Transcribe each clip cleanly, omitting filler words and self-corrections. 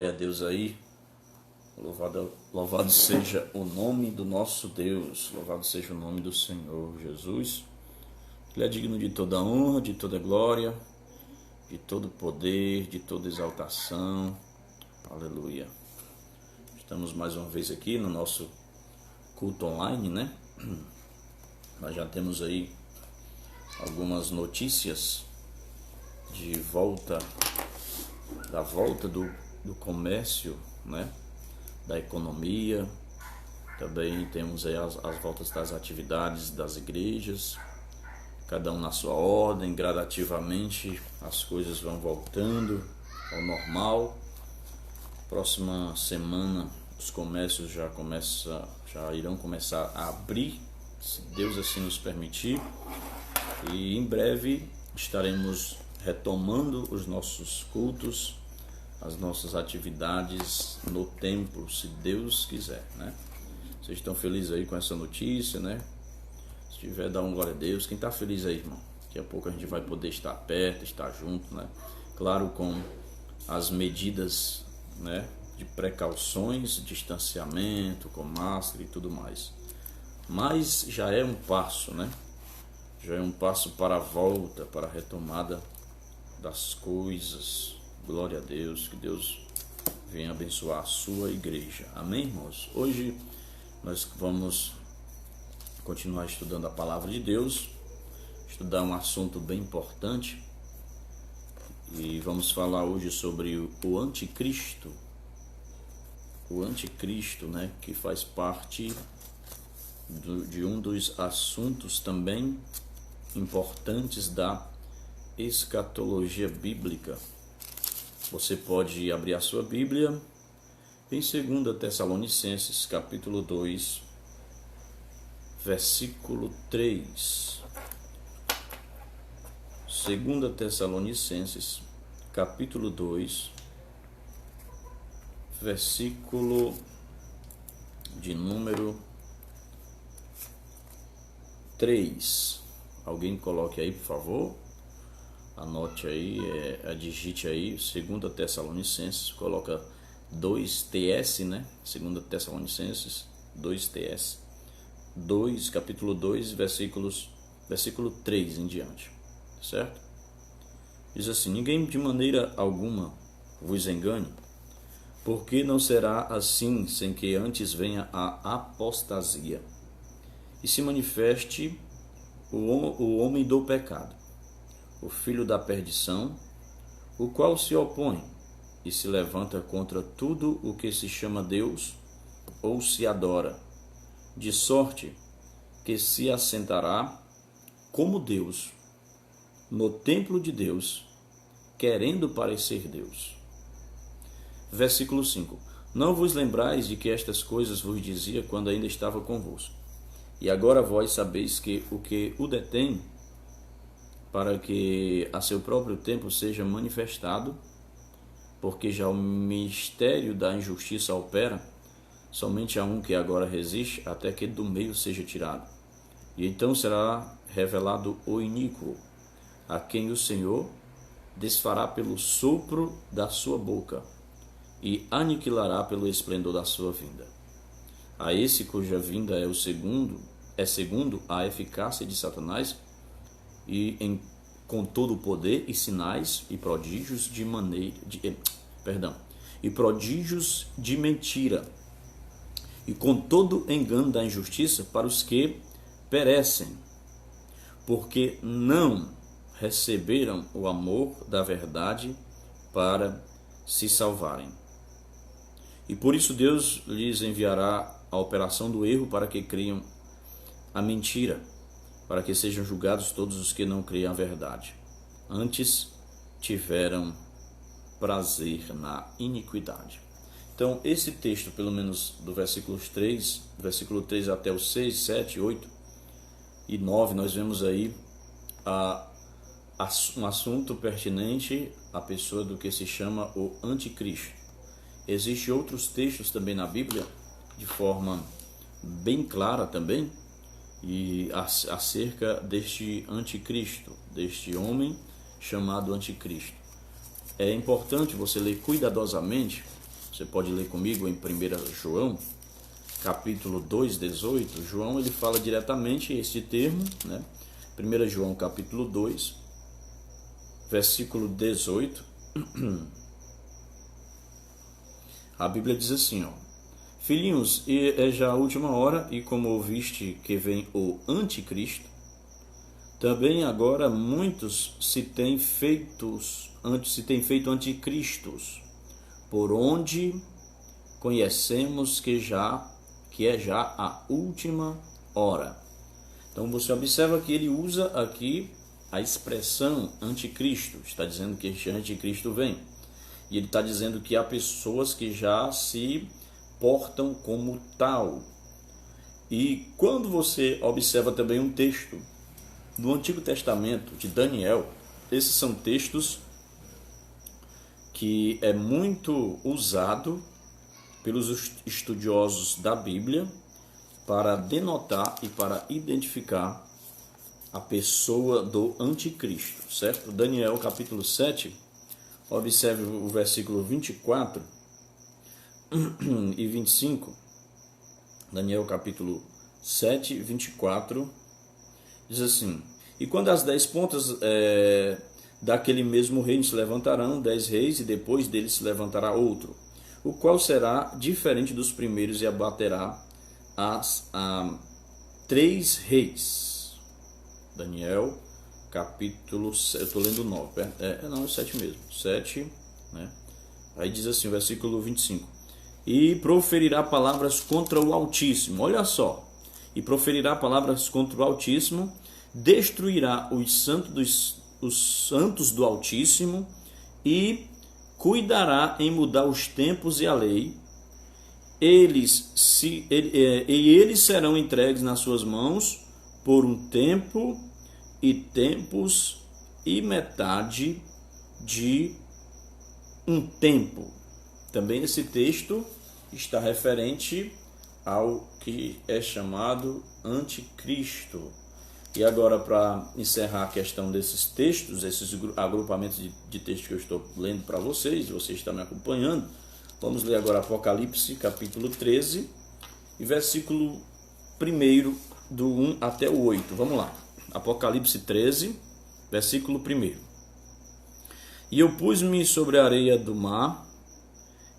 A Deus aí, louvado seja o nome do nosso Deus, louvado seja o nome do Senhor Jesus. Ele é digno de toda honra, de toda glória, de todo poder, de toda exaltação. Aleluia. Estamos mais uma vez aqui no nosso culto online, né? Nós já temos aí algumas notícias da volta do comércio, né? Da economia. Também temos aí as voltas das atividades das igrejas, cada um na sua ordem, gradativamente as coisas vão voltando ao normal. Próxima semana os comércios já irão começar a abrir, se Deus assim nos permitir, e em breve estaremos retomando os nossos cultos, as nossas atividades no templo, se Deus quiser, né? Vocês estão felizes aí com essa notícia, né? Se tiver, dá uma glória a Deus. Quem está feliz aí, irmão? Daqui a pouco a gente vai poder estar perto, estar junto, né? Claro, com as medidas, né, de precauções, distanciamento, com máscara e tudo mais. Mas já é um passo, né? Já é um passo para a volta, para a retomada das coisas. Glória a Deus, que Deus venha abençoar a sua igreja. Amém, irmãos? Hoje nós vamos continuar estudando a palavra de Deus, estudar um assunto bem importante, e vamos falar hoje sobre o anticristo. O anticristo, né, que faz parte de um dos assuntos também importantes da escatologia bíblica. Você pode abrir a sua Bíblia em 2 Tessalonicenses, capítulo 2, versículo 3. 2 Tessalonicenses, capítulo 2, versículo de número 3. Alguém coloque aí, por favor. Anote aí, digite aí, 2 Tessalonicenses, coloca 2TS, né? 2 Tessalonicenses, 2TS, capítulo 2, versículo 3 em diante, certo? Diz assim: ninguém de maneira alguma vos engane, porque não será assim sem que antes venha a apostasia e se manifeste o homem do pecado, o filho da perdição, o qual se opõe e se levanta contra tudo o que se chama Deus ou se adora, de sorte que se assentará como Deus no templo de Deus, querendo parecer Deus. Versículo 5. Não vos lembrais de que estas coisas vos dizia quando ainda estava convosco, e agora vós sabeis que o detém, para que a seu próprio tempo seja manifestado, porque já o mistério da injustiça opera, somente há um que agora resiste, até que do meio seja tirado. E então será revelado o iníquo, a quem o Senhor desfará pelo sopro da sua boca, e aniquilará pelo esplendor da sua vinda. A esse cuja vinda é segundo a eficácia de Satanás, com todo o poder e sinais e prodígios prodígios de mentira, e com todo engano da injustiça para os que perecem, porque não receberam o amor da verdade para se salvarem. E por isso Deus lhes enviará a operação do erro, para que creiam a mentira, para que sejam julgados todos os que não creem a verdade. Antes tiveram prazer na iniquidade. Então, esse texto, pelo menos do versículo 3 até o 6, 7, 8 e 9, nós vemos aí um assunto pertinente à pessoa do que se chama o anticristo. Existem outros textos também na Bíblia, de forma bem clara também, e acerca deste anticristo, deste homem chamado anticristo. É importante você ler cuidadosamente Você pode ler comigo em 1 João, capítulo 2, 18. João, ele fala diretamente esse termo, né? 1 João, capítulo 2, versículo 18. A Bíblia diz assim, ó: Filhinhos, é já a última hora, e como ouviste que vem o anticristo, também agora muitos se têm feito anticristos, por onde conhecemos que é já a última hora. Então você observa que ele usa aqui a expressão anticristo, está dizendo que este anticristo vem. E ele está dizendo que há pessoas que já se portam como tal. E quando você observa também um texto do Antigo Testamento de Daniel, esses são textos que é muito usado pelos estudiosos da Bíblia para denotar e para identificar a pessoa do anticristo, certo? Daniel capítulo 7, observe o versículo 24 e 25. Daniel capítulo 7, 24, diz assim: E quando as 10 pontas daquele mesmo reino se levantarão 10 reis, e depois deles se levantará outro, o qual será diferente dos primeiros, e abaterá a 3 reis. Daniel capítulo, eu estou lendo 9, não, é 7 mesmo, 7, né? Aí diz assim, o versículo 25: E proferirá palavras contra o Altíssimo. Olha só, e proferirá palavras contra o Altíssimo, destruirá os santos do Altíssimo, e cuidará em mudar os tempos e a lei. Eles serão entregues nas suas mãos por um tempo e tempos e metade de um tempo. Também esse texto está referente ao que é chamado anticristo. E agora, para encerrar a questão desses textos, esses agrupamentos de textos que eu estou lendo para vocês estão me acompanhando, vamos ler agora Apocalipse capítulo 13 e versículo 1, do 1 até o 8. Vamos lá. Apocalipse 13, versículo 1. E eu pus-me sobre a areia do mar,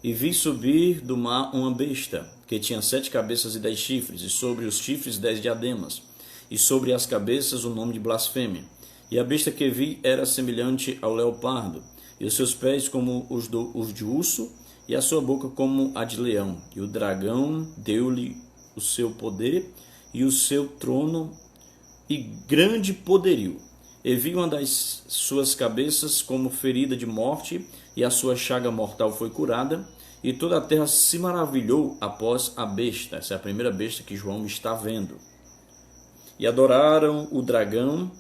e vi subir do mar uma besta, que tinha 7 cabeças e 10 chifres, e sobre os chifres 10 diademas, e sobre as cabeças o nome de blasfêmia. E a besta que vi era semelhante ao leopardo, e os seus pés como os de urso, e a sua boca como a de leão. E o dragão deu-lhe o seu poder, e o seu trono, e grande poderio. E vi uma das suas cabeças como ferida de morte, e a sua chaga mortal foi curada, e toda a terra se maravilhou após a besta. Essa é a primeira besta que João está vendo. E adoraram o dragão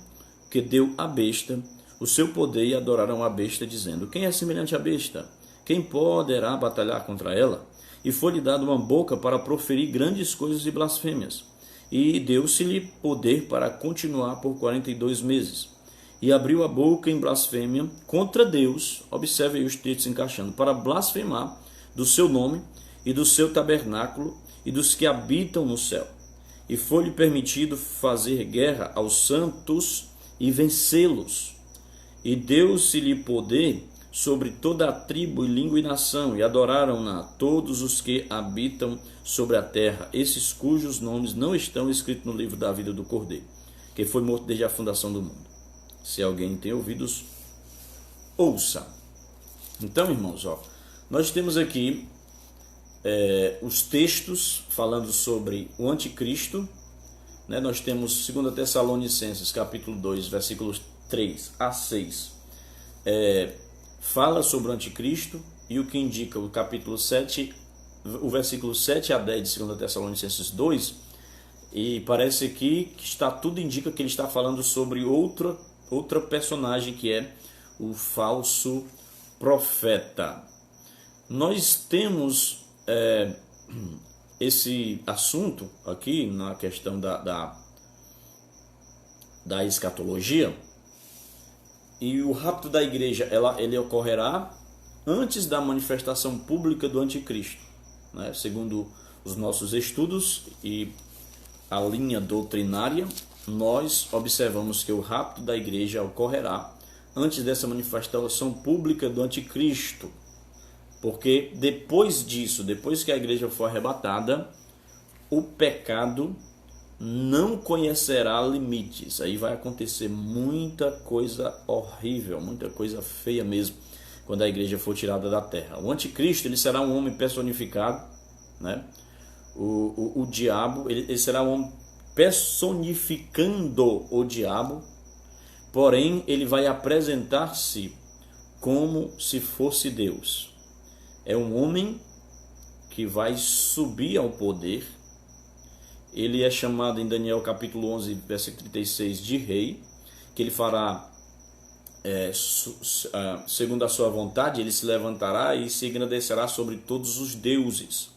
que deu à besta o seu poder, e adoraram a besta, dizendo: Quem é semelhante à besta? Quem poderá batalhar contra ela? E foi-lhe dado uma boca para proferir grandes coisas e blasfêmias. E deu-se-lhe poder para continuar por 42 meses. E abriu a boca em blasfêmia contra Deus, observe aí os textos encaixando, para blasfemar do seu nome e do seu tabernáculo e dos que habitam no céu. E foi-lhe permitido fazer guerra aos santos e vencê-los. E deu-se-lhe poder sobre toda a tribo e língua e nação, e adoraram-na todos os que habitam sobre a terra, esses cujos nomes não estão escritos no livro da vida do Cordeiro, que foi morto desde a fundação do mundo. Se alguém tem ouvidos, ouça. Então, irmãos, nós temos aqui os textos falando sobre o anticristo, né? Nós temos 2 Tessalonicenses, capítulo 2, versículos 3 a 6, fala sobre o anticristo, e o que indica o capítulo 7, o versículo 7 a 10 de 2 Tessalonicenses 2, e parece aqui que tudo indica que ele está falando sobre outra personagem, que é o falso profeta. Nós temos esse assunto aqui na questão da escatologia, e o rapto da igreja ele ocorrerá antes da manifestação pública do anticristo, né? Segundo os nossos estudos e a linha doutrinária, nós observamos que o rapto da igreja ocorrerá antes dessa manifestação pública do anticristo, porque depois disso, depois que a igreja for arrebatada, o pecado não conhecerá limites. Aí vai acontecer muita coisa horrível, muita coisa feia mesmo, quando a igreja for tirada da terra. O anticristo, ele será um homem personificado, né? O diabo, ele será um homem personificando o diabo, porém ele vai apresentar-se como se fosse Deus. É um homem que vai subir ao poder. Ele é chamado em Daniel capítulo 11, versículo 36 de rei, que ele fará segundo a sua vontade. Ele se levantará e se engrandecerá sobre todos os deuses,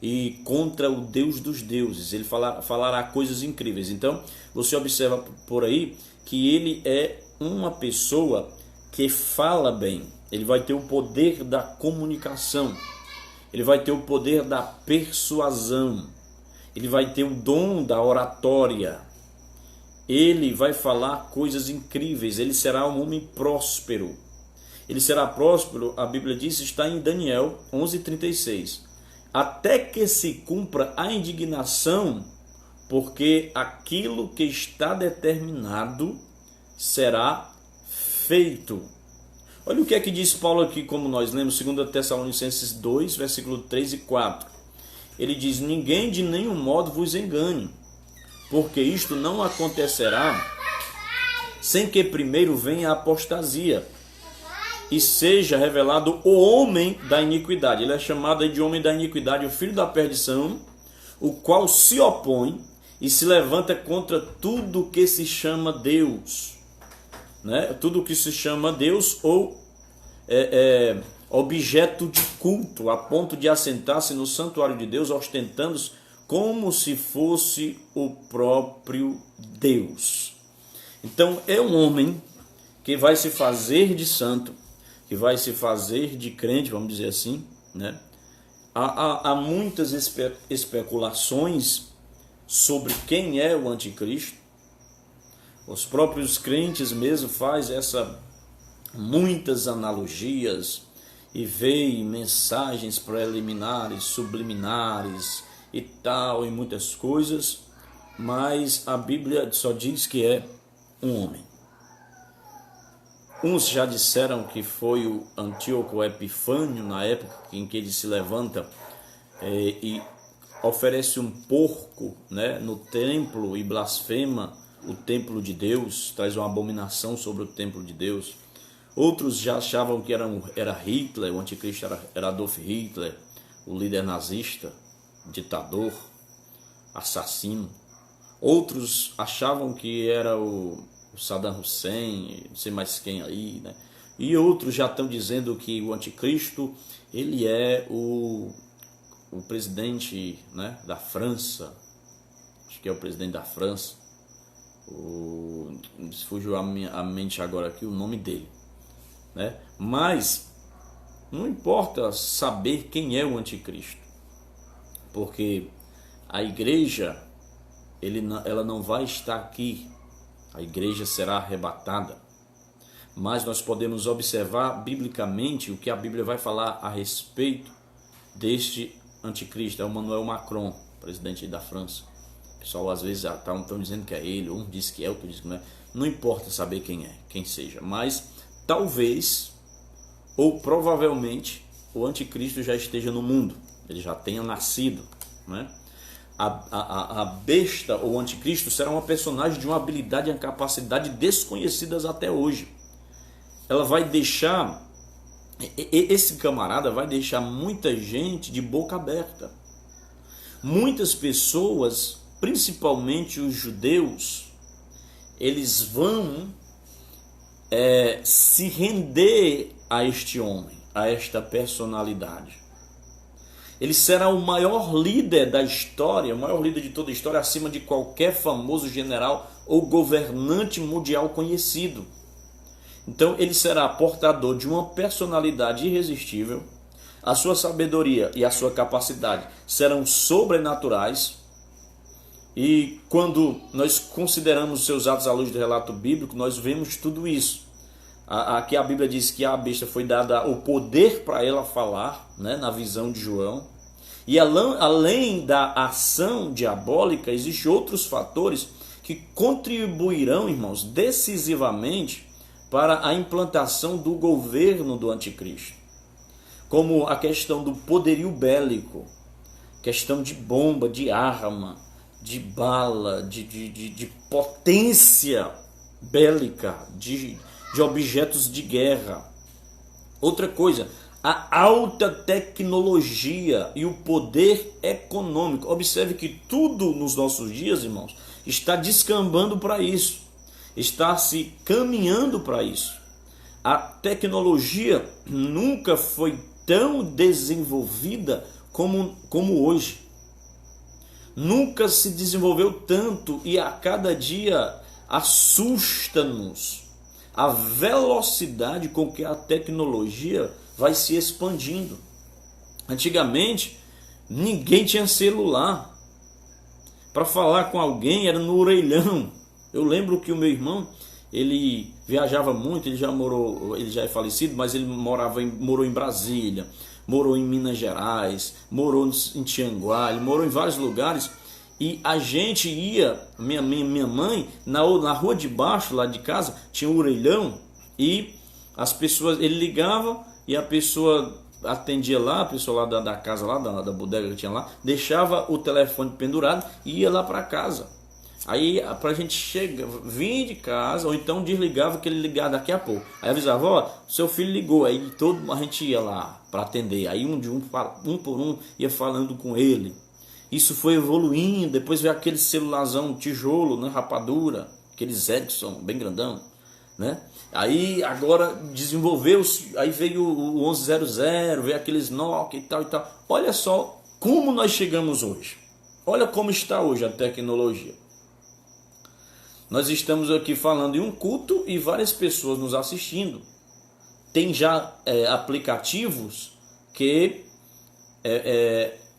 e contra o Deus dos deuses ele falará coisas incríveis. Então você observa por aí que ele é uma pessoa que fala bem. Ele vai ter o poder da comunicação, ele vai ter o poder da persuasão, ele vai ter o dom da oratória, ele vai falar coisas incríveis, ele será um homem próspero. Ele será próspero, a Bíblia diz, está em Daniel 11:36, até que se cumpra a indignação, porque aquilo que está determinado será feito. Olha o que é que diz Paulo aqui, como nós lemos, 2 Tessalonicenses 2, versículo 3 e 4. Ele diz: ninguém de nenhum modo vos engane, porque isto não acontecerá sem que primeiro venha a apostasia e seja revelado o homem da iniquidade. Ele é chamado de homem da iniquidade, o filho da perdição, o qual se opõe e se levanta contra tudo que se chama Deus, né? Tudo que se chama Deus ou objeto de culto, a ponto de assentar-se no santuário de Deus, ostentando-se como se fosse o próprio Deus. Então é um homem que vai se fazer de santo, que vai se fazer de crente, vamos dizer assim, né? Há muitas especulações sobre quem é o anticristo. Os próprios crentes mesmo fazem muitas analogias e veem mensagens preliminares, subliminares e tal, e muitas coisas, mas a Bíblia só diz que é um homem. Uns já disseram que foi o Antíoco Epifânio, na época em que ele se levanta e oferece um porco, né, no templo e blasfema o templo de Deus, traz uma abominação sobre o templo de Deus. Outros já achavam que era Hitler, o anticristo era Adolf Hitler, o líder nazista, ditador, assassino. Outros achavam que era o Saddam Hussein, não sei mais quem aí, né? E outros já estão dizendo que o anticristo, ele é o presidente, né, da França. Acho que é o presidente da França. Fugiu a mente agora aqui o nome dele, né? Mas não importa saber quem é o anticristo, porque a igreja, ela não vai estar aqui. A igreja será arrebatada. Mas nós podemos observar biblicamente o que a Bíblia vai falar a respeito deste anticristo. É o Emmanuel Macron, presidente da França. O pessoal às vezes estão dizendo que é ele, um diz que é, outro diz que não é. Não importa saber quem é, quem seja. Mas talvez, ou provavelmente, o anticristo já esteja no mundo. Ele já tenha nascido, né? A besta ou o anticristo será uma personagem de uma habilidade e uma capacidade desconhecidas até hoje. Ela vai deixar, esse camarada vai deixar muita gente de boca aberta. Muitas pessoas, principalmente os judeus, eles vão se render a este homem, a esta personalidade. Ele será o maior líder da história, o maior líder de toda a história, acima de qualquer famoso general ou governante mundial conhecido. Então ele será portador de uma personalidade irresistível, a sua sabedoria e a sua capacidade serão sobrenaturais. E quando nós consideramos seus atos à luz do relato bíblico, nós vemos tudo isso. Aqui a Bíblia diz que a besta foi dada o poder para ela falar, né, na visão de João. E além da ação diabólica, existem outros fatores que contribuirão, irmãos, decisivamente para a implantação do governo do anticristo. Como a questão do poderio bélico, questão de bomba, de arma, de bala, de potência bélica, de objetos de guerra. Outra coisa, a alta tecnologia e o poder econômico. Observe que tudo nos nossos dias, irmãos, está descambando para isso, está se caminhando para isso. A tecnologia nunca foi tão desenvolvida como hoje. Nunca se desenvolveu tanto e a cada dia assusta-nos a velocidade com que a tecnologia vai se expandindo. Antigamente, ninguém tinha celular. Para falar com alguém era no orelhão. Eu lembro que o meu irmão, ele viajava muito, ele já é falecido, mas ele morou em Brasília, morou em Minas Gerais, morou em Tianguá, ele morou em vários lugares. E a gente ia, minha mãe, na rua de baixo, lá de casa, tinha um orelhão e as pessoas, ele ligava e a pessoa atendia lá, a pessoa lá da casa, lá da bodega que tinha lá, deixava o telefone pendurado e ia lá para casa. Aí pra gente vir de casa, ou então desligava que ele ligava daqui a pouco. Aí avisava, ó, seu filho ligou, aí a gente ia lá para atender. Aí um por um ia falando com ele. Isso foi evoluindo, depois veio aquele celularzão tijolo, né, rapadura, aqueles Ericsson bem grandão, né? Aí agora desenvolveu-se, aí veio o 1100, veio aqueles Nokia e tal e tal. Olha só como nós chegamos hoje. Olha como está hoje a tecnologia. Nós estamos aqui falando em um culto e várias pessoas nos assistindo. Tem já aplicativos que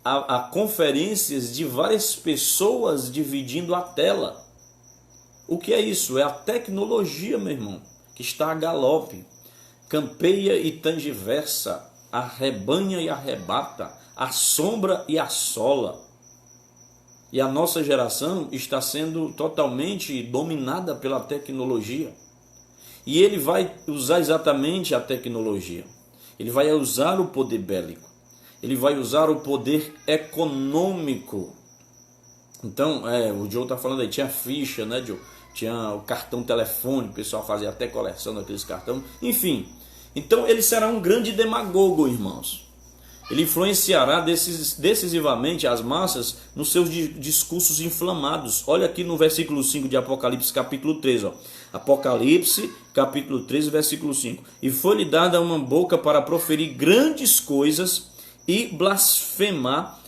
há conferências de várias pessoas dividindo a tela. O que é isso? É a tecnologia, meu irmão, que está a galope. Campeia e tangiversa, arrebanha e arrebata, assombra e assola. E a nossa geração está sendo totalmente dominada pela tecnologia. E ele vai usar exatamente a tecnologia. Ele vai usar o poder bélico. Ele vai usar o poder econômico. Então, o Joe está falando aí, tinha ficha, né, Joe? Tinha o cartão telefone, o pessoal fazia até coleção daqueles cartões. Enfim, então ele será um grande demagogo, irmãos. Ele influenciará decisivamente as massas nos seus discursos inflamados. Olha aqui no versículo 5 de Apocalipse, capítulo 3. Ó. Apocalipse, capítulo 13, versículo 5. E foi-lhe dada uma boca para proferir grandes coisas e blasfemar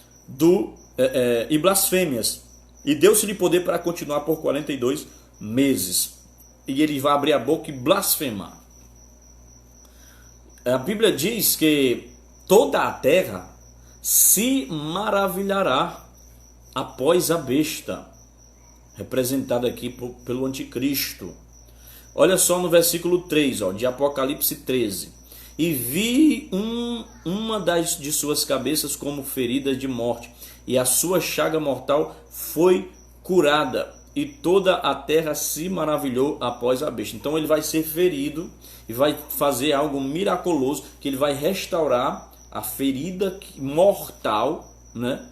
e blasfêmias. E deu-se-lhe poder para continuar por 42 meses. E ele vai abrir a boca e blasfemar. A Bíblia diz que toda a terra se maravilhará após a besta, representada aqui pelo anticristo. Olha só no versículo 3, de Apocalipse 13. E vi uma de suas cabeças como ferida de morte, e a sua chaga mortal foi curada, e toda a terra se maravilhou após a besta. Então ele vai ser ferido e vai fazer algo miraculoso, que ele vai restaurar a ferida mortal, né?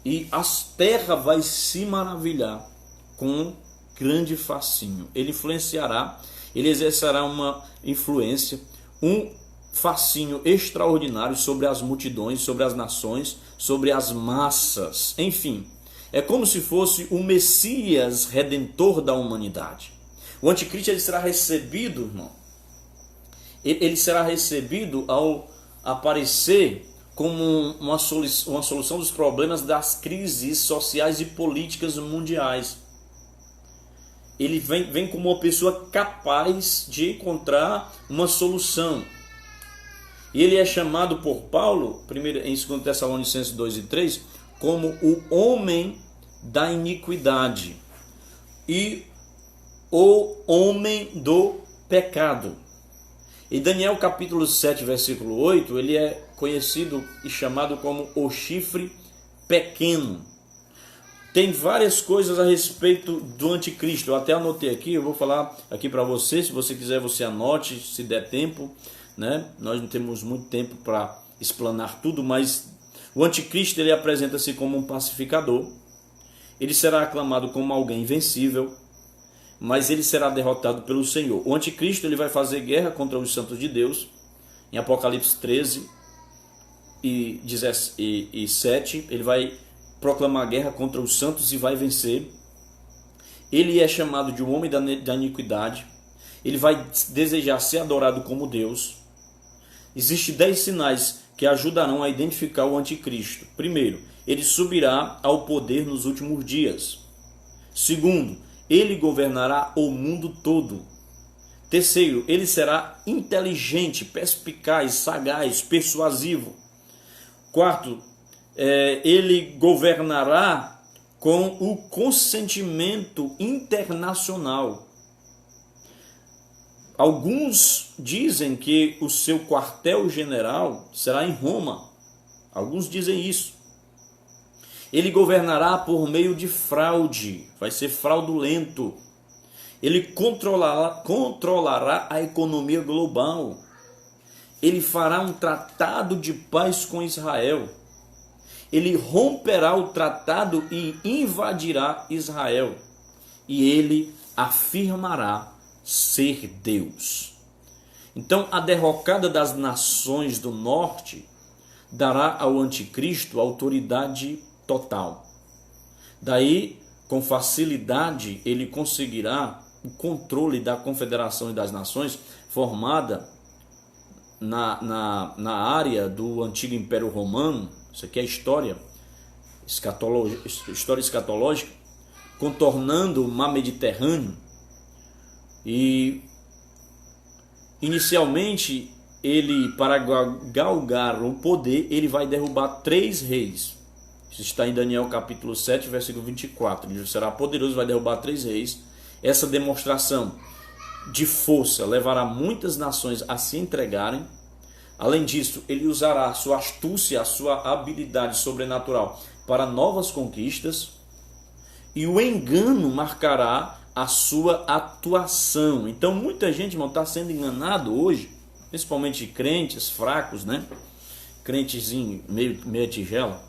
E a terra vai se maravilhar com grande fascínio. Ele influenciará, ele exercerá uma influência, um fascínio extraordinário sobre as multidões, sobre as nações, sobre as massas. Enfim, é como se fosse o Messias redentor da humanidade. O anticristo ele será recebido, irmão. Ele será recebido ao aparecer como uma solução dos problemas das crises sociais e políticas mundiais. ele vem como uma pessoa capaz de encontrar uma solução. E ele é chamado por Paulo, primeiro, em 2 Tessalonicenses 2 e 3, como o homem da iniquidade e o homem do pecado. Em Daniel capítulo 7, versículo 8, ele é conhecido e chamado como o chifre pequeno. Tem várias coisas a respeito do anticristo. Eu até anotei aqui, eu vou falar aqui para você. Se você quiser, você anote, se der tempo, né? Nós não temos muito tempo para explanar tudo, mas o anticristo, ele apresenta-se como um pacificador. Ele será aclamado como alguém invencível, mas ele será derrotado pelo Senhor. O anticristo, ele vai fazer guerra contra os santos de Deus. Em Apocalipse 13 e 7, ele vai proclamar guerra contra os santos e vai vencer. Ele é chamado de um homem da iniquidade. Ele vai desejar ser adorado como Deus. Existem 10 sinais que ajudarão a identificar o anticristo. Primeiro, ele subirá ao poder nos últimos dias. Segundo, ele governará o mundo todo. Terceiro, ele será inteligente, perspicaz, sagaz, persuasivo. Quarto, ele governará com o consentimento internacional. Alguns dizem que o seu quartel-general será em Roma. Alguns dizem isso. Ele governará por meio de fraude, vai ser fraudulento. Ele controlará a economia global. Ele fará um tratado de paz com Israel. Ele romperá o tratado e invadirá Israel. E ele afirmará ser Deus. Então, a derrocada das nações do norte dará ao anticristo autoridade total. Daí, com facilidade, ele conseguirá o controle da confederação e das nações formada na área do antigo Império Romano. Isso aqui é história escatológica, contornando o mar Mediterrâneo. E inicialmente, ele, para galgar o poder, ele vai derrubar 3 reis. Isso está em Daniel capítulo 7, versículo 24. Ele será poderoso, vai derrubar 3 reis. Essa demonstração de força levará muitas nações a se entregarem. Além disso, ele usará a sua astúcia, a sua habilidade sobrenatural para novas conquistas. E o engano marcará a sua atuação. Então, muita gente, irmão, está sendo enganado hoje, principalmente crentes fracos, né? Crentezinho meio tigela,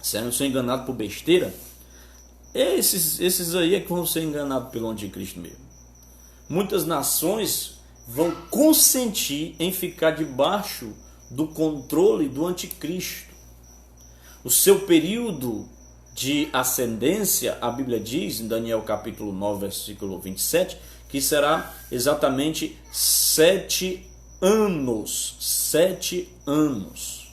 são enganados por besteira. Esses aí é que vão ser enganados pelo anticristo mesmo. Muitas nações vão consentir em ficar debaixo do controle do anticristo. O seu período de ascendência, a Bíblia diz em Daniel capítulo 9, versículo 27, que será exatamente 7 anos. 7 anos.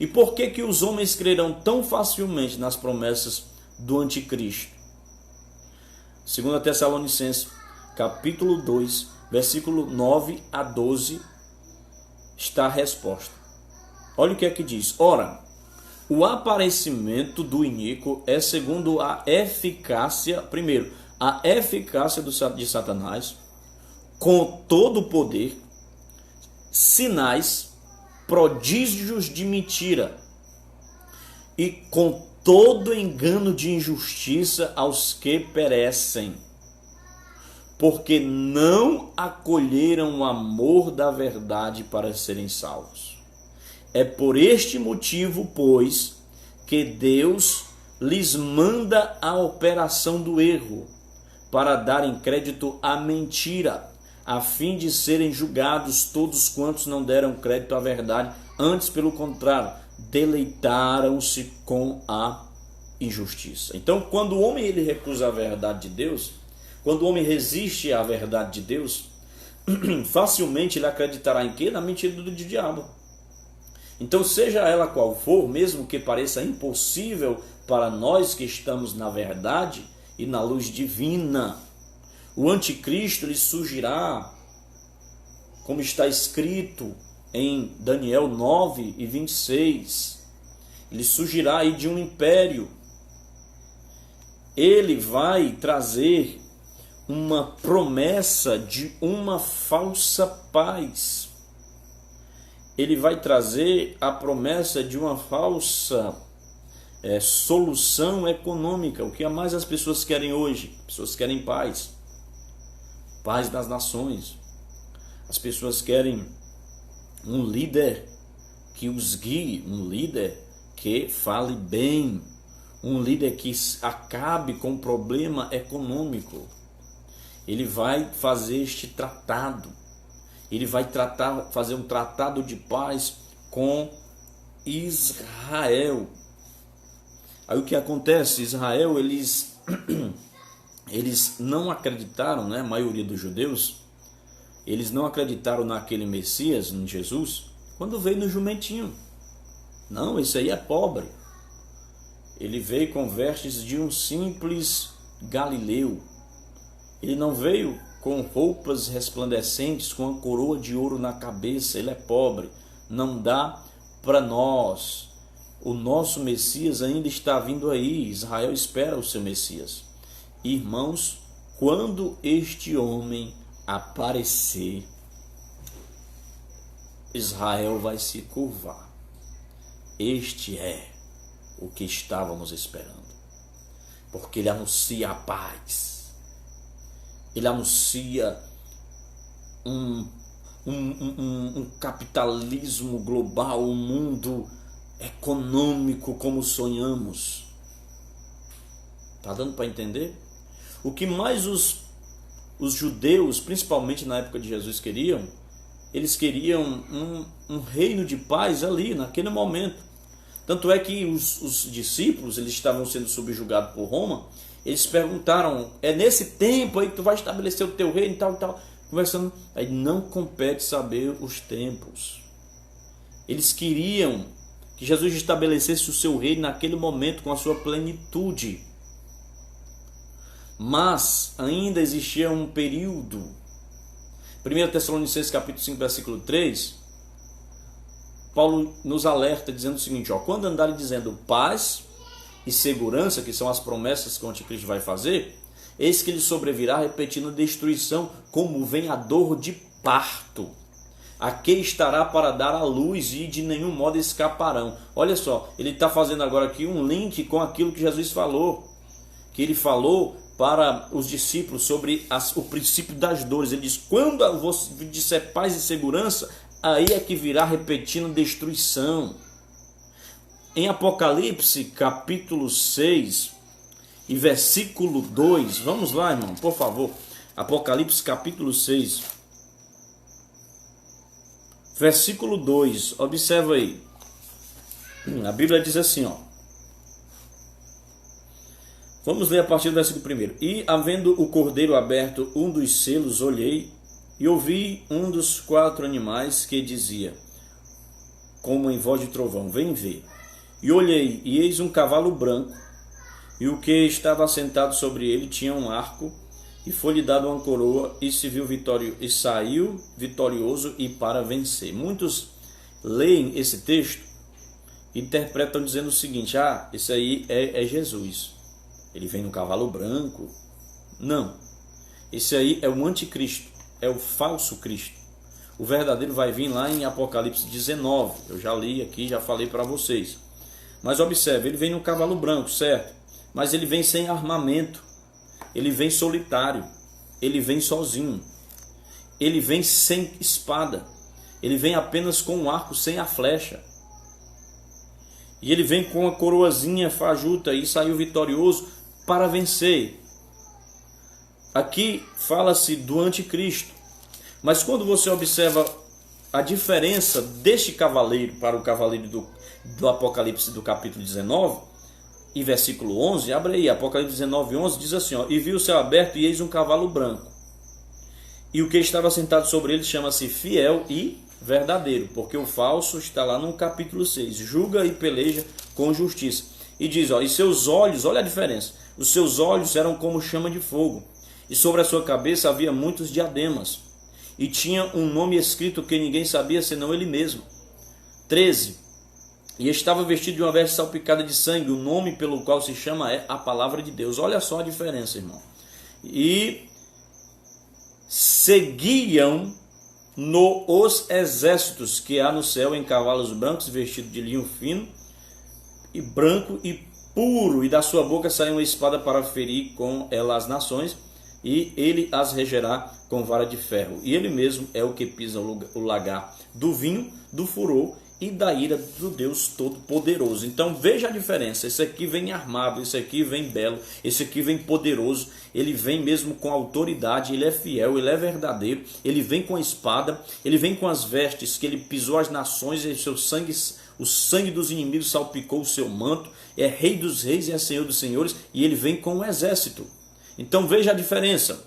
E por que os homens crerão tão facilmente nas promessas do anticristo? 2 Tessalonicenses capítulo 2, versículo 9 a 12, está a resposta. Olha o que é que diz. Ora, o aparecimento do iníquo é segundo a eficácia, primeiro, a eficácia de Satanás, com todo o poder, sinais, prodígios de mentira, e com todo engano de injustiça aos que perecem, porque não acolheram o amor da verdade para serem salvos. É por este motivo, pois, que Deus lhes manda a operação do erro, para darem crédito à mentira, a fim de serem julgados todos quantos não deram crédito à verdade, antes, pelo contrário, deleitaram-se com a injustiça. Então, quando o homem ele recusa a verdade de Deus, quando o homem resiste à verdade de Deus, facilmente ele acreditará em quê? Na mentira do diabo. Então, seja ela qual for, mesmo que pareça impossível para nós que estamos na verdade e na luz divina, O anticristo ele surgirá, como está escrito em Daniel 9:26. Ele surgirá aí de um império. Ele vai trazer uma promessa de uma falsa paz. Ele vai trazer a promessa de uma falsa solução econômica. O que mais as pessoas querem hoje? As pessoas querem paz. Paz das nações. As pessoas querem um líder que os guie, um líder que fale bem, um líder que acabe com o problema econômico. Ele vai fazer este tratado. Ele vai fazer um tratado de paz com Israel. Aí o que acontece? Israel, eles não acreditaram, né? A maioria dos judeus, eles não acreditaram naquele Messias, em Jesus, quando veio no jumentinho. Não, esse aí é pobre. Ele veio com vestes de um simples galileu. Ele não veio com roupas resplandecentes, com a coroa de ouro na cabeça. Ele é pobre. Não dá para nós. O nosso Messias ainda está vindo aí. Israel espera o seu Messias. Irmãos, quando este homem aparecer, Israel vai se curvar. Este é o que estávamos esperando. Porque ele anuncia a paz. Ele anuncia um capitalismo global, um mundo econômico como sonhamos. Está dando para entender? O que mais os judeus, principalmente na época de Jesus, queriam, eles queriam um reino de paz ali, naquele momento. Tanto é que os discípulos, eles estavam sendo subjugados por Roma. Eles perguntaram, é nesse tempo aí que tu vai estabelecer o teu reino e tal, conversando. Aí não compete saber os tempos. Eles queriam que Jesus estabelecesse o seu reino naquele momento com a sua plenitude. Mas ainda existia um período. 1 Tessalonicenses capítulo 5, versículo 3, Paulo nos alerta dizendo o seguinte, quando andarem dizendo paz e segurança, que são as promessas que o anticristo vai fazer, eis que ele sobrevirá repetindo destruição, como vem a dor de parto. Aqui estará para dar a luz e de nenhum modo escaparão. Olha só, ele está fazendo agora aqui um link com aquilo que Jesus falou. Que ele falou para os discípulos sobre o princípio das dores. Ele diz, quando você disser paz e segurança, aí é que virá repetindo destruição. Em Apocalipse capítulo 6 e versículo 2, vamos lá, irmão, por favor. Apocalipse capítulo 6, versículo 2, observa aí. A Bíblia diz assim, vamos ler a partir do versículo 1. E havendo o cordeiro aberto um dos selos, olhei e ouvi um dos 4 animais que dizia, como em voz de trovão, vem ver. E olhei, e eis um cavalo branco, e o que estava assentado sobre ele tinha um arco, e foi-lhe dado uma coroa, e saiu vitorioso e para vencer. Muitos leem esse texto e interpretam dizendo o seguinte, esse aí é Jesus. Ele vem no cavalo branco. Não, esse aí é o anticristo, é o falso Cristo. O verdadeiro vai vir lá em Apocalipse 19, eu já li aqui, já falei para vocês. Mas observe, ele vem no cavalo branco, certo? Mas ele vem sem armamento, ele vem solitário, ele vem sozinho, ele vem sem espada, ele vem apenas com um arco sem a flecha. E ele vem com uma coroazinha fajuta e saiu vitorioso para vencer. Aqui fala-se do anticristo. Mas quando você observa a diferença deste cavaleiro para o cavaleiro do Apocalipse do capítulo 19 e versículo 11, abre aí, Apocalipse 19, 11, diz assim, e vi o céu aberto e eis um cavalo branco. E o que estava sentado sobre ele chama-se fiel e verdadeiro, porque o falso está lá no capítulo 6, julga e peleja com justiça. E diz, e seus olhos, olha a diferença, os seus olhos eram como chama de fogo, e sobre a sua cabeça havia muitos diademas, e tinha um nome escrito que ninguém sabia senão ele mesmo. 13. E estava vestido de uma veste salpicada de sangue, o nome pelo qual se chama é a Palavra de Deus. Olha só a diferença, irmão. E seguiam os exércitos que há no céu em cavalos brancos, vestidos de linho fino e branco e puro, e da sua boca saiu uma espada para ferir com ela as nações, e ele as regerá com vara de ferro. E ele mesmo é o que pisa o lagar do vinho, do furor e da ira do Deus Todo-Poderoso. Então veja a diferença. Esse aqui vem armado, esse aqui vem belo, esse aqui vem poderoso, ele vem mesmo com autoridade, ele é fiel, ele é verdadeiro, ele vem com a espada, ele vem com as vestes que ele pisou as nações, e seu sangue, o sangue dos inimigos salpicou o seu manto, é rei dos reis e é senhor dos senhores, e ele vem com o exército. Então veja a diferença.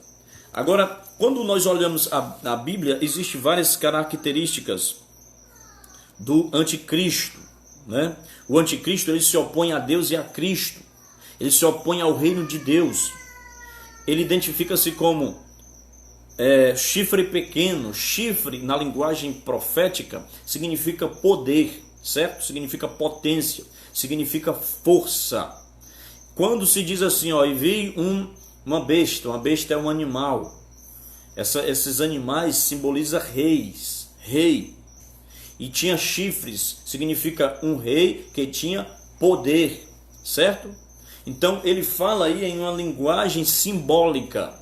Agora, quando nós olhamos a Bíblia, existem várias características do anticristo, né? O anticristo, ele se opõe a Deus e a Cristo, ele se opõe ao reino de Deus, ele identifica-se como chifre pequeno. Chifre na linguagem profética significa poder, certo? Significa potência, significa força. Quando se diz assim, ó, e vi uma besta é um animal, esses animais simbolizam reis, rei. E tinha chifres, significa um rei que tinha poder, certo? Então ele fala aí em uma linguagem simbólica.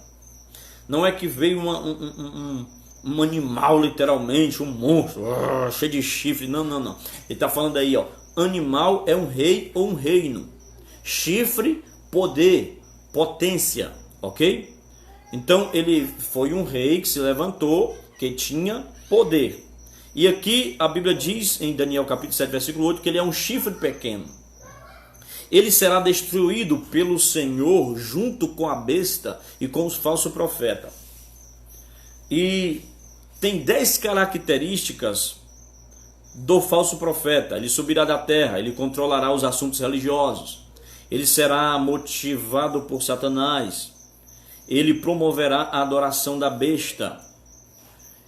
Não é que veio um animal literalmente, um monstro, cheio de chifre. Não. Ele está falando aí, ó, animal é um rei ou um reino. Chifre, poder, potência, ok? Então ele foi um rei que se levantou, que tinha poder. E aqui a Bíblia diz em Daniel capítulo 7, versículo 8, que ele é um chifre pequeno. Ele será destruído pelo Senhor junto com a besta e com os falsos profetas. E tem 10 características do falso profeta. Ele subirá da terra, ele controlará os assuntos religiosos, ele será motivado por Satanás, ele promoverá a adoração da besta,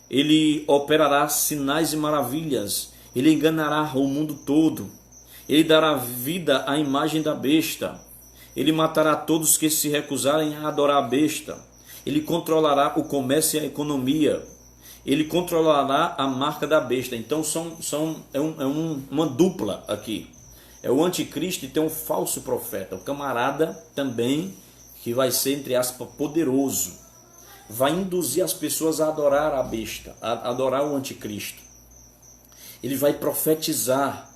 ele operará sinais e maravilhas, ele enganará o mundo todo, ele dará vida à imagem da besta, ele matará todos que se recusarem a adorar a besta, ele controlará o comércio e a economia, ele controlará a marca da besta. Então uma dupla aqui. É o anticristo e tem um falso profeta, o camarada também que vai ser, entre aspas, poderoso. Vai induzir as pessoas a adorar a besta, a adorar o anticristo. Ele vai profetizar,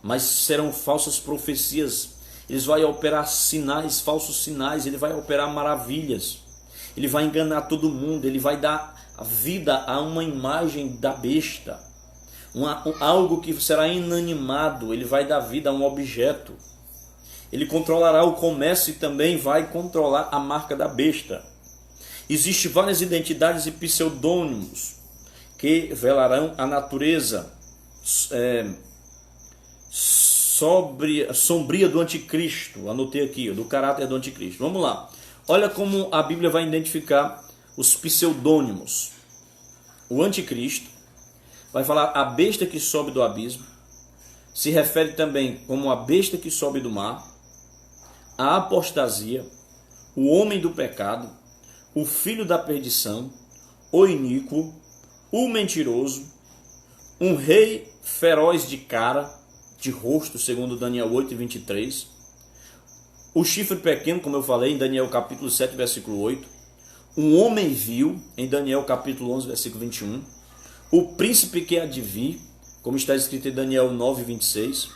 mas serão falsas profecias. Ele vai operar sinais, falsos sinais, ele vai operar maravilhas. Ele vai enganar todo mundo, ele vai dar vida a uma imagem da besta. Algo que será inanimado, ele vai dar vida a um objeto. Ele controlará o comércio e também vai controlar a marca da besta. Existem várias identidades e pseudônimos que velarão a natureza sombria do anticristo. Anotei aqui, do caráter do anticristo. Vamos lá. Olha como a Bíblia vai identificar os pseudônimos. O anticristo vai falar a besta que sobe do abismo, se refere também como a besta que sobe do mar, a apostasia, o homem do pecado, o filho da perdição, o iníquo, o mentiroso, um rei feroz de cara, de rosto, segundo Daniel 8, 23, o chifre pequeno, como eu falei, em Daniel capítulo 7, versículo 8, um homem vil, em Daniel capítulo 11, versículo 21, o príncipe que há de vir, como está escrito em Daniel 9, 26,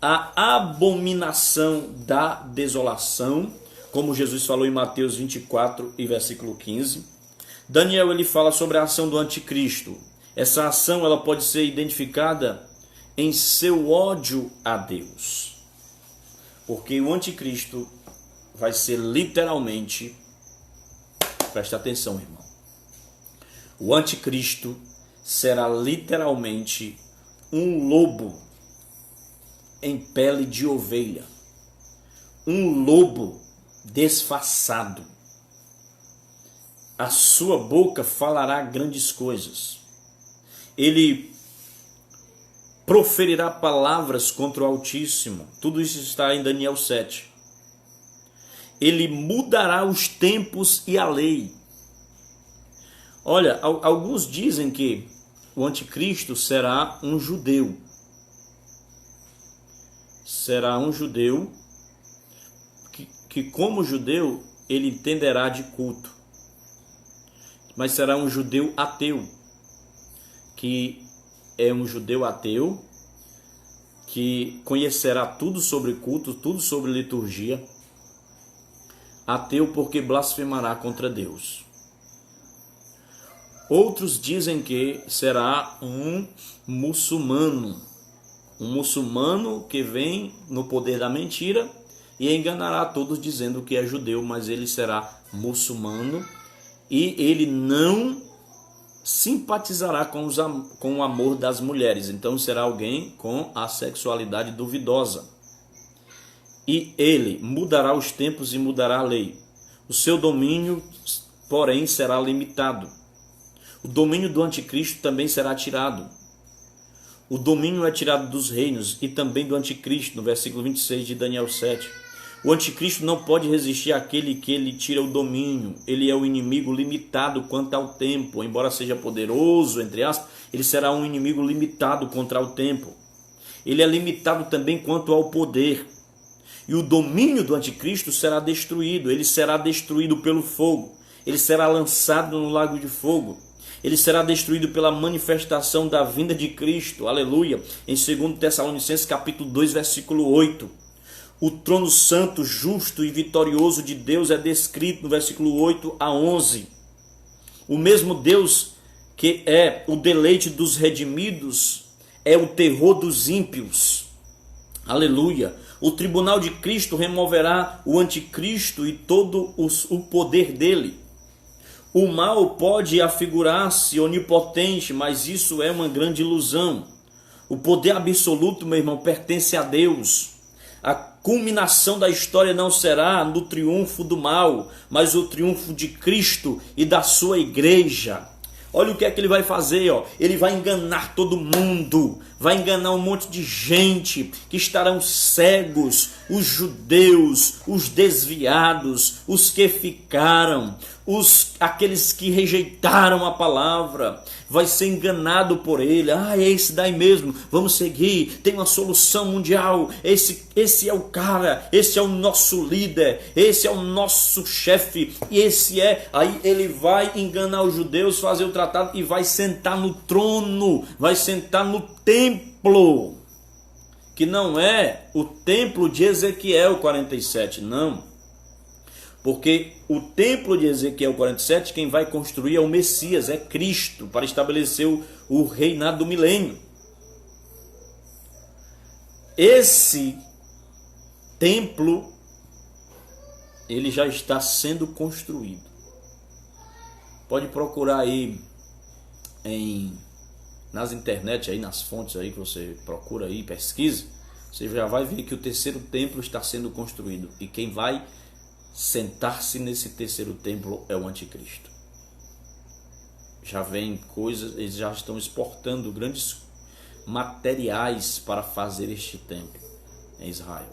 a abominação da desolação, como Jesus falou em Mateus 24 e versículo 15. Daniel ele fala sobre a ação do anticristo. Essa ação ela pode ser identificada em seu ódio a Deus. Porque o anticristo vai ser literalmente, presta atenção, irmão, o anticristo será literalmente um lobo em pele de ovelha, um lobo disfarçado. a sua boca falará grandes coisas. Ele proferirá palavras contra o Altíssimo. Tudo isso está em Daniel 7. Ele mudará os tempos e a lei. Olha, alguns dizem que o anticristo será um judeu. Será um judeu que como judeu, ele entenderá de culto. Mas será um judeu ateu, que é um judeu ateu, que conhecerá tudo sobre culto, tudo sobre liturgia. Ateu porque blasfemará contra Deus. Outros dizem que será um muçulmano que vem no poder da mentira e enganará todos dizendo que é judeu, mas ele será muçulmano e ele não simpatizará com o amor das mulheres. Então será alguém com a sexualidade duvidosa. E ele mudará os tempos e mudará a lei. O seu domínio, porém, será limitado. O domínio do anticristo também será tirado. O domínio é tirado dos reinos e também do anticristo, no versículo 26 de Daniel 7. O anticristo não pode resistir àquele que ele tira o domínio. Ele é o inimigo limitado quanto ao tempo. Embora seja poderoso, entre aspas, ele será um inimigo limitado contra o tempo. Ele é limitado também quanto ao poder. E o domínio do anticristo será destruído. Ele será destruído pelo fogo. Ele será lançado no lago de fogo. Ele será destruído pela manifestação da vinda de Cristo. Aleluia. Em 2 Tessalonicenses capítulo 2, versículo 8. O trono santo, justo e vitorioso de Deus é descrito no versículo 8 a 11. O mesmo Deus que é o deleite dos redimidos é o terror dos ímpios. Aleluia. O tribunal de Cristo removerá o anticristo e todo o poder dele. O mal pode afigurar-se onipotente, mas isso é uma grande ilusão. O poder absoluto, meu irmão, pertence a Deus. A culminação da história não será no triunfo do mal, mas o triunfo de Cristo e da sua igreja. Olha o que é que ele vai fazer, ó. Ele vai enganar todo mundo, vai enganar um monte de gente que estarão cegos, os judeus, os desviados, os que ficaram, aqueles que rejeitaram a palavra. Vai ser enganado por ele. É esse daí mesmo, vamos seguir, tem uma solução mundial, esse é o cara, esse é o nosso líder, esse é o nosso chefe, e aí ele vai enganar os judeus, fazer o tratado e vai sentar no trono, vai sentar no templo, que não é o templo de Ezequiel 47, não. Porque o templo de Ezequiel 47, quem vai construir é o Messias, é Cristo, para estabelecer o reinado do milênio. Esse templo, ele já está sendo construído. Pode procurar aí nas internet, aí nas fontes aí que você procura aí, pesquise, você já vai ver que o terceiro templo está sendo construído. E quem vai sentar-se nesse terceiro templo é o anticristo. Já vem coisas, eles já estão exportando grandes materiais para fazer este templo em Israel.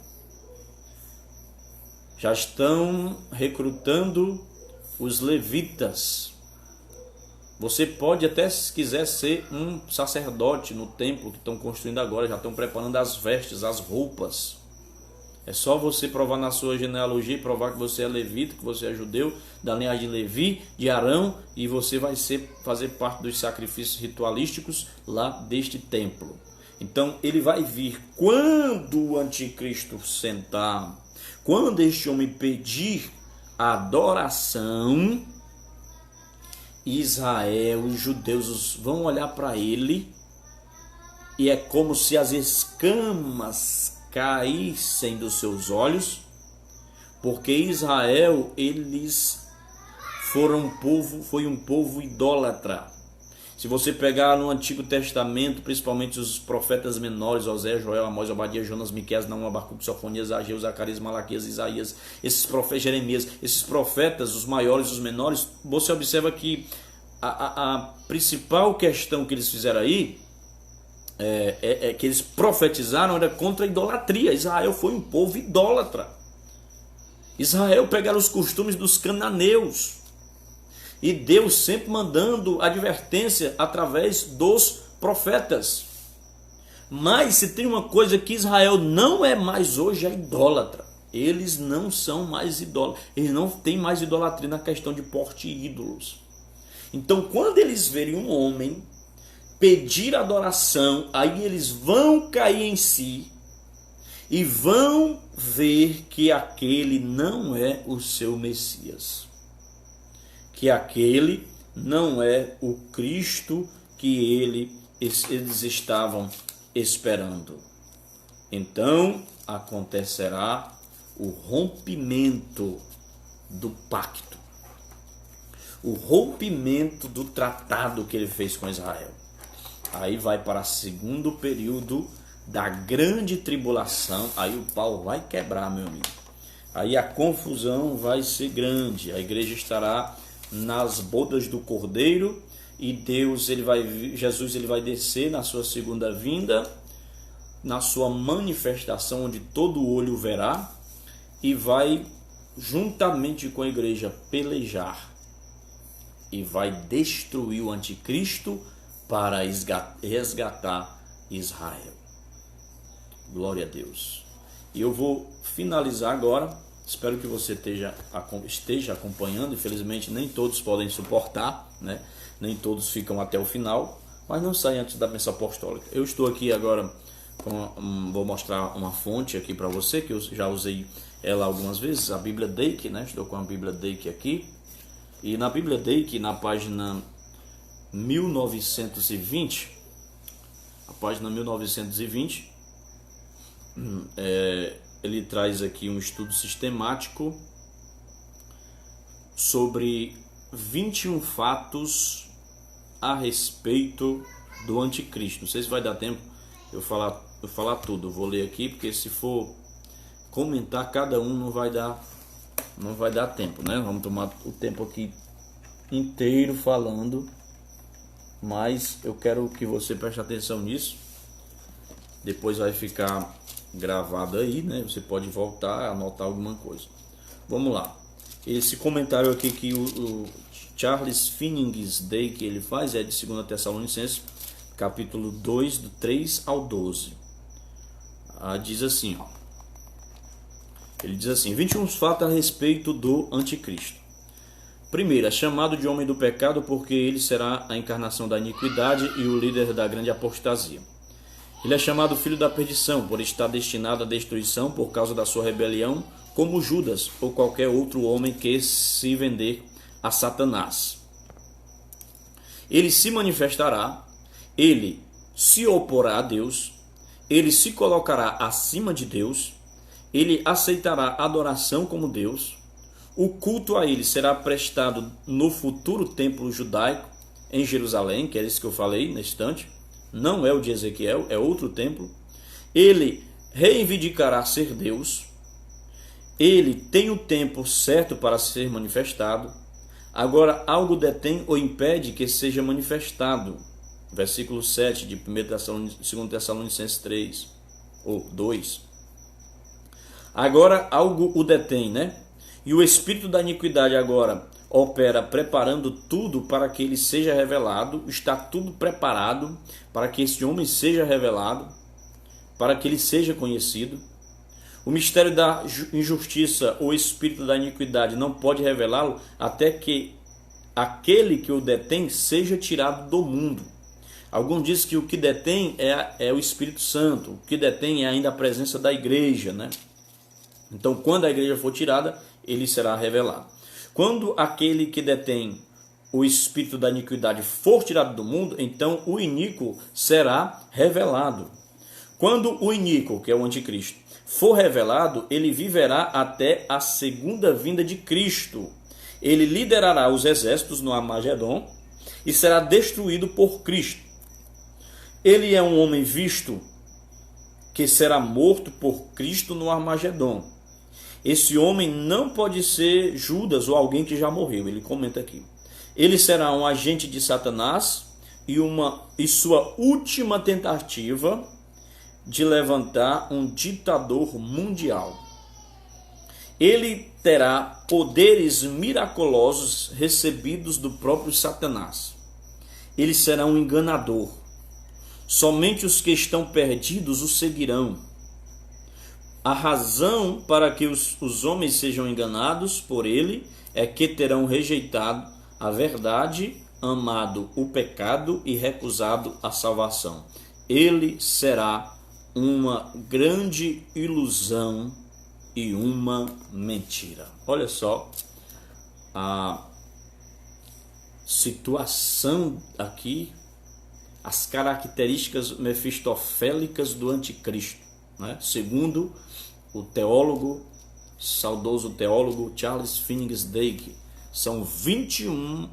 Já estão recrutando os levitas. Você pode até, se quiser, ser um sacerdote no templo que estão construindo agora, já estão preparando as vestes, as roupas. É só você provar na sua genealogia, provar que você é levita, que você é judeu, da linhagem de Levi, de Arão, e você vai fazer parte dos sacrifícios ritualísticos lá deste templo. Então ele vai vir quando o anticristo sentar, quando este homem pedir adoração, Israel, os judeus vão olhar para ele e é como se as escamas caíssem dos seus olhos, porque Israel, eles foi um povo idólatra. Se você pegar no Antigo Testamento, principalmente os profetas menores, Oséias, Joel, Amós, Obadias, Jonas, Miqueias, Naum, Abacuque, Sofonias, Ageu, Zacarias, Malaquias, Isaías, esses profetas, Jeremias, esses profetas, os maiores e os menores, você observa que a principal questão que eles fizeram aí, que eles profetizaram, era contra a idolatria. Israel foi um povo idólatra. Israel pegaram os costumes dos cananeus. E Deus sempre mandando advertência através dos profetas. Mas se tem uma coisa que Israel não é mais hoje, é idólatra. Eles não são mais idólatras. Eles não têm mais idolatria na questão de porte ídolos. Então, quando eles verem um homem pedir adoração, aí eles vão cair em si e vão ver que aquele não é o seu Messias. Que aquele não é o Cristo que eles estavam esperando. Então acontecerá o rompimento do pacto, o rompimento do tratado que ele fez com Israel. Aí vai para o segundo período da grande tribulação, aí o pau vai quebrar, meu amigo. Aí a confusão vai ser grande, a igreja estará nas bodas do Cordeiro e Jesus ele vai descer na sua segunda vinda, na sua manifestação onde todo olho verá, e vai juntamente com a igreja pelejar e vai destruir o anticristo para resgatar Israel. Glória a Deus. E eu vou finalizar agora. Espero que você esteja acompanhando. Infelizmente nem todos podem suportar, né? Nem todos ficam até o final, mas não sai antes da bênção apostólica. Eu estou aqui agora, vou mostrar uma fonte aqui para você, que eu já usei ela algumas vezes, a Bíblia Dake, né? Estou com a Bíblia Dake aqui. E na Bíblia Dake, na página 1920, a página 1920, ele traz aqui um estudo sistemático sobre 21 fatos a respeito do anticristo. Não sei se vai dar tempo eu falar tudo. Eu vou ler aqui, porque se for comentar cada um não vai dar tempo, né? Vamos tomar o tempo aqui inteiro falando, mas eu quero que você preste atenção nisso. Depois vai ficar gravado aí, né? Você pode voltar, anotar alguma coisa. Vamos lá. Esse comentário aqui que o Charles Finnings Day que ele faz é de 2 Tessalonicenses, capítulo 2, do 3 ao 12. Diz assim, ó. Ele diz assim: 21 fatos a respeito do anticristo. Primeiro, é chamado de homem do pecado porque ele será a encarnação da iniquidade e o líder da grande apostasia. Ele é chamado filho da perdição, por estar destinado à destruição por causa da sua rebelião, como Judas ou qualquer outro homem que se vender a Satanás. Ele se manifestará, ele se oporá a Deus, ele se colocará acima de Deus, ele aceitará adoração como Deus, o culto a ele será prestado no futuro templo judaico em Jerusalém, que é isso que eu falei na instante. Não é o de Ezequiel, é outro templo. Ele reivindicará ser Deus. Ele tem o tempo certo para ser manifestado. Agora, algo detém ou impede que seja manifestado. Versículo 7 de 2 Tessalonicenses 3, ou 2. Agora, algo o detém, né? E o espírito da iniquidade agora opera preparando tudo para que ele seja revelado. Está tudo preparado para que esse homem seja revelado, para que ele seja conhecido. O mistério da injustiça, o espírito da iniquidade, não pode revelá-lo até que aquele que o detém seja tirado do mundo. Alguns dizem que o que detém é o Espírito Santo, o que detém é ainda a presença da igreja, né? Então, quando a igreja for tirada, ele será revelado. Quando aquele que detém o espírito da iniquidade for tirado do mundo, então o iníquo será revelado. Quando o iníquo, que é o anticristo, for revelado, ele viverá até a segunda vinda de Cristo. Ele liderará os exércitos no Armagedon e será destruído por Cristo. Ele é um homem visto que será morto por Cristo no Armagedon. Esse homem não pode ser Judas ou alguém que já morreu, ele comenta aqui. Ele será um agente de Satanás e sua última tentativa de levantar um ditador mundial. Ele terá poderes miraculosos recebidos do próprio Satanás. Ele será um enganador. Somente os que estão perdidos o seguirão. A razão para que os homens sejam enganados por ele é que terão rejeitado a verdade, amado o pecado e recusado a salvação. Ele será uma grande ilusão e uma mentira. Olha só a situação aqui, as características mefistofélicas do anticristo, né? Segundo o saudoso teólogo Charles Finney Dake, são 21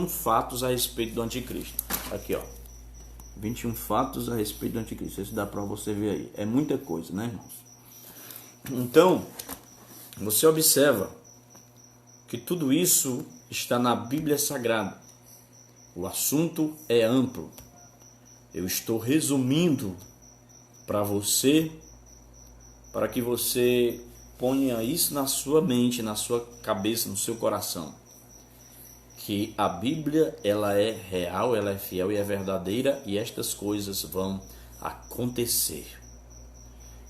fatos a respeito do anticristo. Aqui, ó, 21 fatos a respeito do anticristo. Isso dá para você ver aí. É muita coisa, né, irmãos? Então, você observa que tudo isso está na Bíblia Sagrada. O assunto é amplo. Eu estou resumindo para você, para que você ponha isso na sua mente, na sua cabeça, no seu coração. Que a Bíblia, ela é real, ela é fiel e é verdadeira, e estas coisas vão acontecer.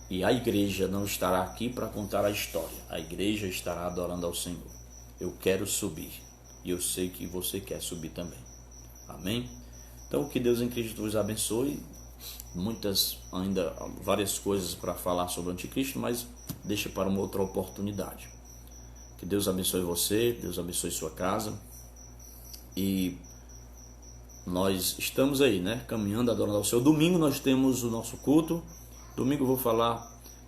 E a igreja não estará aqui para contar a história. A igreja estará adorando ao Senhor. Eu quero subir. E eu sei que você quer subir também. Amém? Então, que Deus em Cristo vos abençoe. Várias coisas para falar sobre o anticristo, mas deixa para uma outra oportunidade. Que Deus abençoe você, Deus abençoe sua casa. E nós estamos aí, né? Caminhando, adorando ao Senhor. Domingo nós temos o nosso culto. Domingo eu vou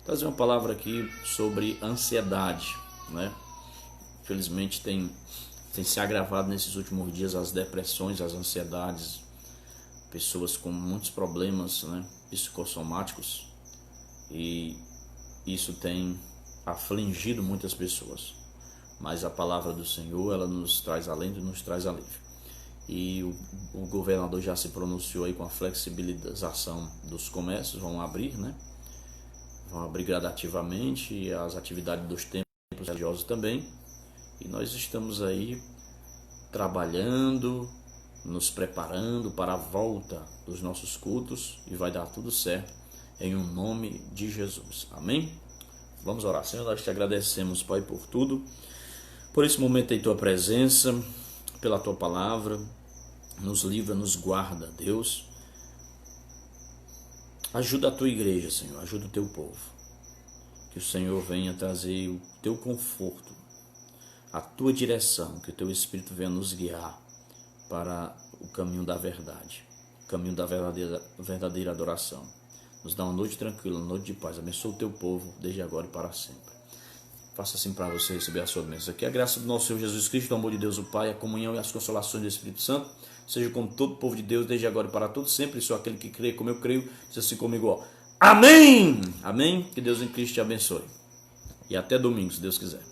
trazer uma palavra aqui sobre ansiedade, né? Infelizmente tem se agravado nesses últimos dias as depressões, as ansiedades, pessoas com muitos problemas, né, psicossomáticos, e isso tem afligido muitas pessoas. Mas a palavra do Senhor, ela nos traz alento e nos traz alívio. E o governador já se pronunciou aí com a flexibilização dos comércios, vão abrir, né? Vão abrir gradativamente, e as atividades dos templos religiosos também. E nós estamos aí trabalhando, nos preparando para a volta dos nossos cultos, e vai dar tudo certo em um nome de Jesus. Amém? Vamos orar. Senhor, nós te agradecemos, Pai, por tudo, por esse momento em tua presença, pela tua palavra. Nos livra, nos guarda, Deus. Ajuda a tua igreja, Senhor, ajuda o teu povo. Que o Senhor venha trazer o teu conforto, a tua direção, que o teu Espírito venha nos guiar para o caminho da verdade, o caminho da verdadeira adoração. Nos dá uma noite tranquila, uma noite de paz. Abençoa o teu povo, desde agora e para sempre. Faça assim para você receber a sua bênção. Que a graça do nosso Senhor Jesus Cristo, o amor de Deus o Pai, a comunhão e as consolações do Espírito Santo seja com todo o povo de Deus, desde agora e para todos sempre. E só aquele que crê como eu creio, diz assim comigo, ó. Amém! Amém? Que Deus em Cristo te abençoe. E até domingo, se Deus quiser.